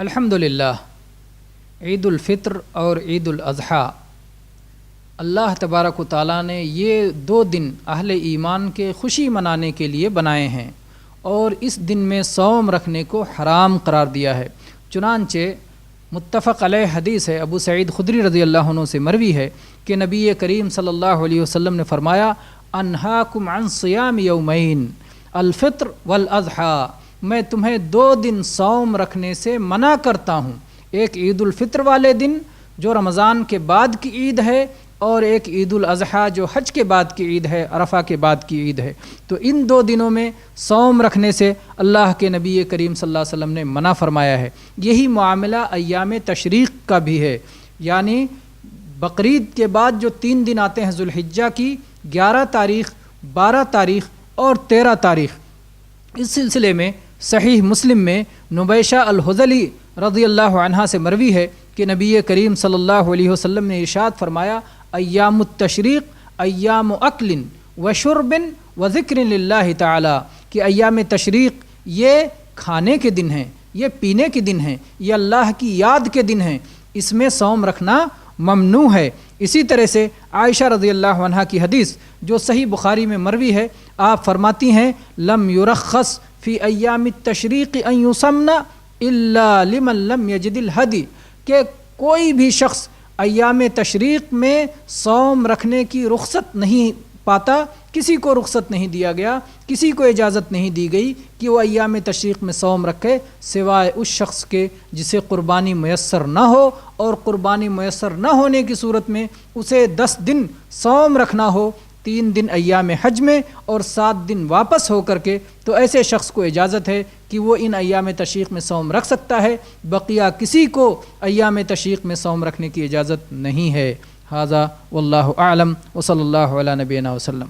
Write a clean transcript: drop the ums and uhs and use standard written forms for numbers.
الحمدللہ، عید الفطر اور عید الاضحیٰ اللہ تبارک و تعالیٰ نے یہ دو دن اہل ایمان کے خوشی منانے کے لیے بنائے ہیں اور اس دن میں صوم رکھنے کو حرام قرار دیا ہے۔ چنانچہ متفق علیہ حدیث ہے، ابو سعید خدری رضی اللہ عنہ سے مروی ہے کہ نبی کریم صلی اللہ علیہ وسلم نے فرمایا، انہاکم عن صیام یومین الفطر والاضحیٰ، میں تمہیں 2 دن صوم رکھنے سے منع کرتا ہوں، ایک عید الفطر والے دن جو رمضان کے بعد کی عید ہے اور ایک عید الاضحیٰ جو حج کے بعد کی عید ہے، عرفہ کے بعد کی عید ہے۔ تو ان 2 دنوں میں صوم رکھنے سے اللہ کے نبی کریم صلی اللہ علیہ وسلم نے منع فرمایا ہے۔ یہی معاملہ ایام تشریق کا بھی ہے، یعنی بقرعید کے بعد جو 3 دن آتے ہیں ذوالحجہ کی 11 تاریخ، 12 تاریخ اور 13 تاریخ۔ اس سلسلے میں صحیح مسلم میں نبیشہ الحذلی رضی اللہ عنہا سے مروی ہے کہ نبی کریم صلی اللہ علیہ وسلم نے ارشاد فرمایا، ایام التشریق ایام اکل و شرب و ذکر للہ تعالی، کہ ایام تشریق یہ کھانے کے دن ہیں، یہ پینے کے دن ہیں، یہ اللہ کی یاد کے دن ہیں، اس میں صوم رکھنا ممنوع ہے۔ اسی طرح سے عائشہ رضی اللہ عنہا کی حدیث جو صحیح بخاری میں مروی ہے، آپ فرماتی ہیں، لم یرخص فی ایام التشریق ان یصمن الا لمن لم یجد الہدی، کہ کوئی بھی شخص ایام تشریق میں صوم رکھنے کی رخصت نہیں پاتا، کسی کو رخصت نہیں دیا گیا، کسی کو اجازت نہیں دی گئی کہ وہ ایام تشریق میں صوم رکھے، سوائے اس شخص کے جسے قربانی میسر نہ ہو، اور قربانی میسر نہ ہونے کی صورت میں اسے 10 دن صوم رکھنا ہو، 3 دن ایام حج میں اور 7 دن واپس ہو کر کے، تو ایسے شخص کو اجازت ہے کہ وہ ان ایام تشریق میں صوم رکھ سکتا ہے، بقیہ کسی کو ایام تشریق میں صوم رکھنے کی اجازت نہیں ہے۔ ھذا واللہ اعلم وصلی اللہ علی نبینا وسلم۔